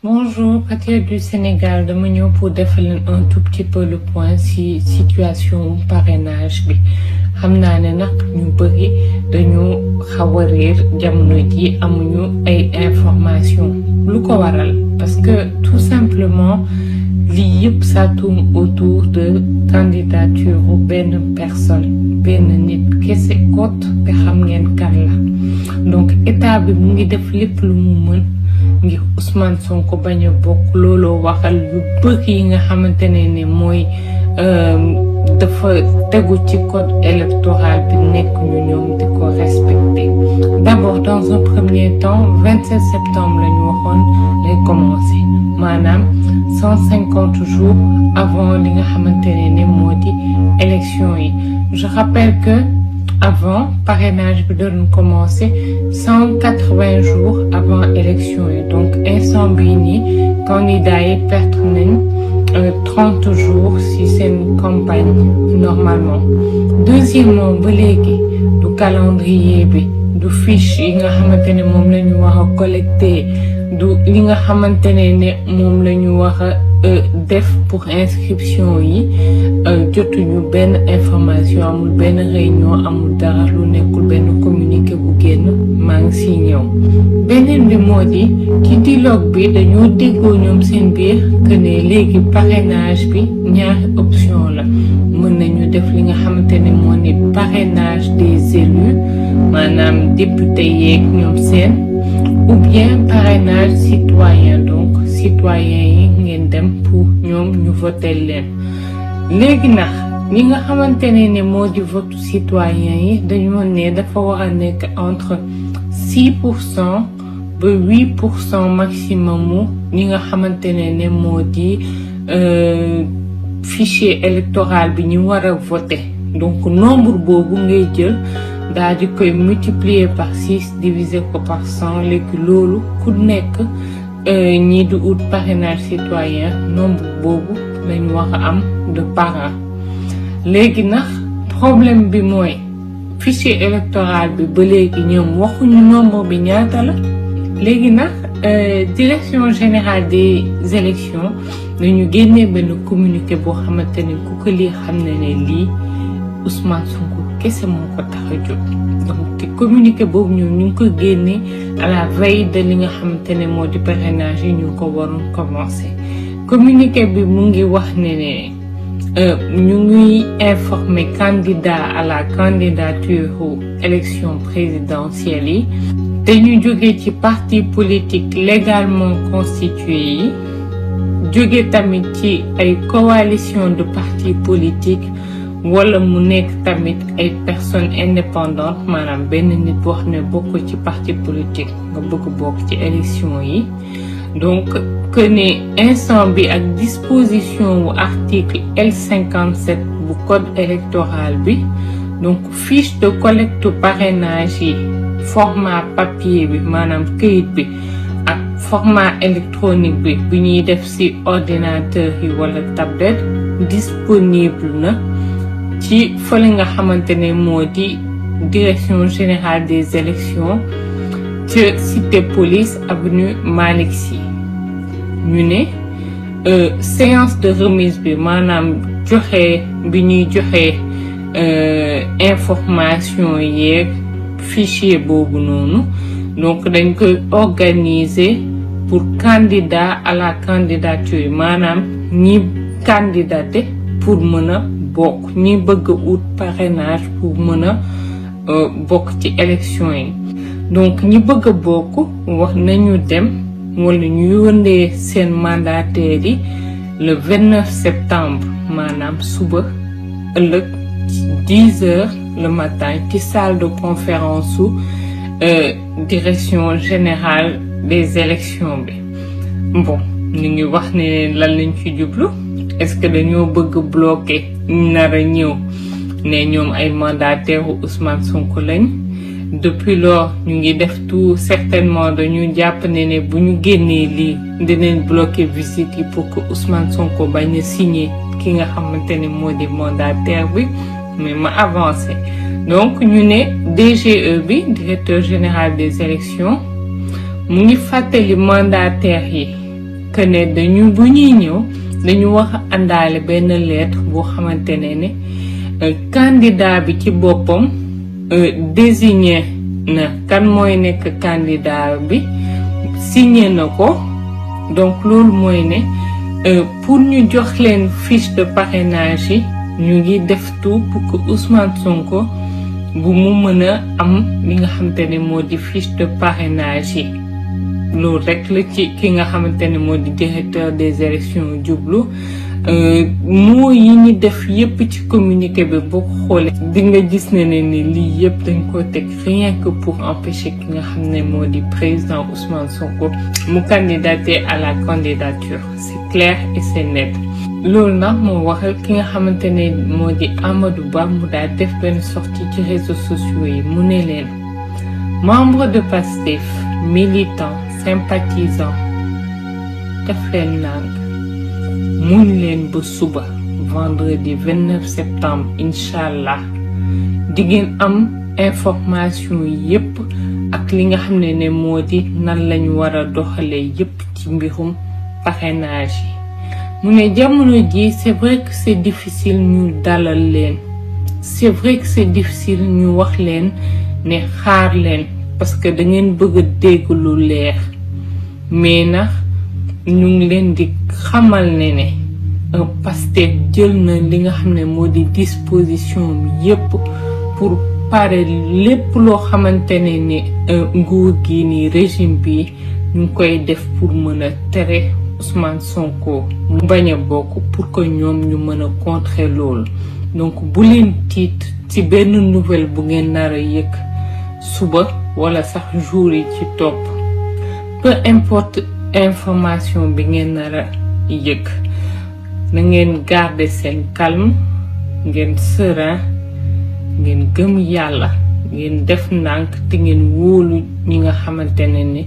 Bonjour, patriotes du Sénégal, dama ñëw pour defal leen un tout petit peu le point ci situation parrainage bi xam naa ne nag ñu bëri dañu xaw a réer jamono ji amuñu ay information lu ko waral parce que tout simplement lii yëpp ça tourne autour de candidature u benn personne benn nit kese kot te xam ngeen kan la donc état bi mu ngi def lépp lu mu mën ngir Ousmane Sonko bañ a bokk looloo waxal yu bëri yi nga xamante ne mooy dafa tegu ci code électoral bi nekk ñu ñoom di ko respecté. D'abord dans un premier temps 27 septembre la ñu waxoon lay commencé maanaam 150 jours avant li nga xamante ne moo di élection yi. Je rappelle que avant parrainage bi doon commencé 180 jours avant élection yi donc instant bii nii candidat yi perte nañ 30 jours ci seen campagne normalement. Deuxièmement ba léegi du calendrier bi du fiche yi nga xamante ne moom la ñu wax a collecté du li nga xamante ne moom la ñu wax a def pour inscription yi jotuñu benn information amul benn réunion amul dara lu nekkul benn communiqué bu génn maa ngi siy ñëw. beneen bi moo di ci dialogue bi dañoo déggoo ñoom seen biir que ne léegi parrainage bi ñaari option la mën nañu def li nga xamante ne moo ni parrainage des élus maanaam député yeeg ñoom seen ou bien parrainage citoyen donc citoyen yi ngeen dem pour ñoom ñu voter leen. léegi nag ñi nga xamante ne moo di vote citoyen yi dañoo ne dafa war a nekk entre 6% ba 8% maximum ñi nga xamante ne moo di fichier électoral bi ñu war a voter donc nombre boobu ngay jël daal di koy multiplier par 6 diviser ko par 100 léegi loolu ku nekk ñii di ut parrainage citoyen nombre boobu lañu wax a am de parrain. léegi nag problème bi mooy fichier électoral bi ba léegi ñoom waxuñu nombre bi ñaata la. léegi nag direction générale des élections dañu génnee benn communiqué boo xamante ne ku ko lii xam ne lii Ousmane Sonko kese moo ko tax a jóg donc te communiqué boobu ñoom ñu ngi ko génnee à la veille de li nga xamante ne moo di parrainage yi ñu ko waroon commencé. communiqué bi mu ngi wax ne ñu ngi informer candidat à la candidature aux élections présidentielles yi te ñu jóge ci parti politique légalement constitué yi jóge tamit ci ay coalition de partis politiques wala mu nekk tamit ay personnes indépendantes maanaam benn nit boo xam ne bokk ci parti politique nga bëgg bokk ci élection yi. donc que ne instant bi ak disposition wu article L57 bu code électoral bi donc fiche de collecte parrainage yi format papier bi maanaam këyit bi ak format électronique bi bu ñuy def ci ordinateur yi wala tablette disponible na ci fële nga xamante ne moo di direction générale des élections ci cité police avenue Malick Sy. ñu ne séance de remise bi maanaam joxe bi ñuy joxe information yeeg fichier boobu noonu donc dañ koy organiser pour candidat à la candidature maanaam ñi candidaté pour mën a bokk ñi bëgg a ut parrainage pour mën a bokk ci élection yi. donc ñi bëgg a bokk wax nañu dem wala ñu yónnee seen mandataires yi le 29 septembre maanaam suba ëllëg 10 heures le matin ci salle de conférence su direction générale des élections bi. bon ñu ngi wax ne lan lañ ci jublu est-ce que dañoo bëgg bloquer nar a ñëw ne ñoom ay mandataires Ousmane Sonko lañ. depuis lors ñu ngi def tout certainement dañu jàpp ne bu ñu génnee lii dinañ bloquer visite yi pour que Ousmane Sonko bañ a signer ki nga xamante ne moo di mandataire bi mais ma avancé. donc ñu ne DGE bi directeur général des élections mu ngi fàttali mandataires yi que ne bu ñuy ñëw dañu wax àndaale benn lettre boo xamante ne candidat bi ci boppam désigné na kan mooy nekk candidat bi signé na ko. Donc loolu mooy ne pour ñu jox leen fiche de parrainage yi ñu ngi def tout pour que Ousmane Sonko bu mu mën a am li nga xamante ne moo di fiche de parrainage yi loolu rek la ci ki nga xamante ne moo di directeur des élections jublu moo yi ñu def yépp ci communiqué bi boo ko xoolee di nga gis ne lii yépp dañ ko teg rien que pour empêcher ki nga xam ne moo di président Ousmane Sonko mu candidater à la candidature c'est clair et c'est net. loolu nag moo waxal ki nga xamante ne moo di Amadou Ba mu daal def benn sortie ci réseaux sociaux yi mu ne leen membre de Pastef militant sympathisant def leen nang muñ leen ba suba vendredi 29 septembre inchallah di ngeen am information yépp ak li nga xam ne moo di nan lañu war a doxalee yépp ci mbirum parrainage yi mu ne jamono ji c'est vrai que c'est difficile ñu dalal leen c'est vrai que c'est difficile ñu wax leen ne xaar leen parce que da ngeen bëgg a dégg lu leer mais nag ñu ngi leen di xamal ne Pastef jël na li nga xam ne moo di disposition bi yépp pour pare lépp loo xamante ne nguur gi ni régime bi ñu ngi koy def pour mën a tere Ousmane Sonko mu bañ a bokk pour que ñoom ñu mën a contrer loolu donc bu leen tiit ci benn nouvelle bu ngeen nar a yëg suba wala sax jour yi ci topp peu importe information bi ngeen nar a yëg na ngeen garder seen calme ngeen serein ngeen gëm yàlla ngeen def ndànk te ngeen wóolu ñi nga xamante ne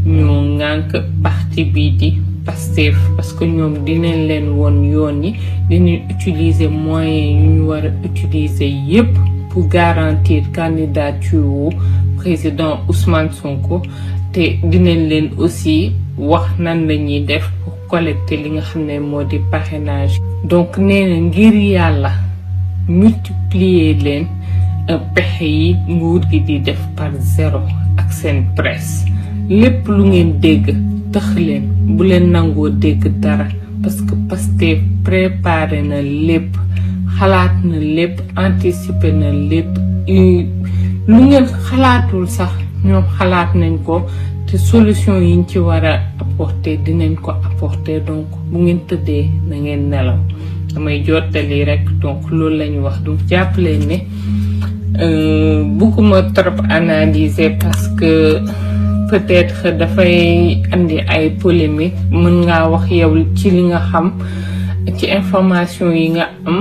ñoo ŋànk parti bii di Pastef parce que ñoom dinañ leen woon yoon yi dinañ utiliser moyens yu ñu war a utiliser yépp pour garantir candidature wu président Ousmane Sonko te dinañ leen aussi wax nan lañuy def pour collecter li nga xam ne moo di parrainage. donc nee na ngir yàlla multiplier leen pexe yi nguur gi di def par zéro ak seen presse lépp lu ngeen dégg tax leen bu leen nangoo dégg dara parce que Pastef préparé na lépp xalaat na lépp anticiper na lépp lu ngeen xalaatul sax ñoom xalaat nañ ko te solution yiñ ci war a apporter dinañ ko apporter donc bu ngeen tëddee na ngeen nelaw damay jottali rek donc loolu lañu wax donc jàpp leen ne bëgguma trop analyser parce que peut-être dafay andi ay polémique mën ngaa wax yow ci li nga xam ci information yi nga am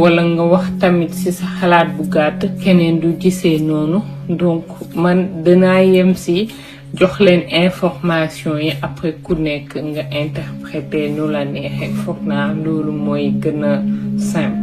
wala nga wax tamit ci sa xalaat bu gàtt keneen du gisee noonu donc man dinaa yem ci jox leen information yi après ku nekk nga interpréter nu la neexee foog naa loolu mooy gën a simple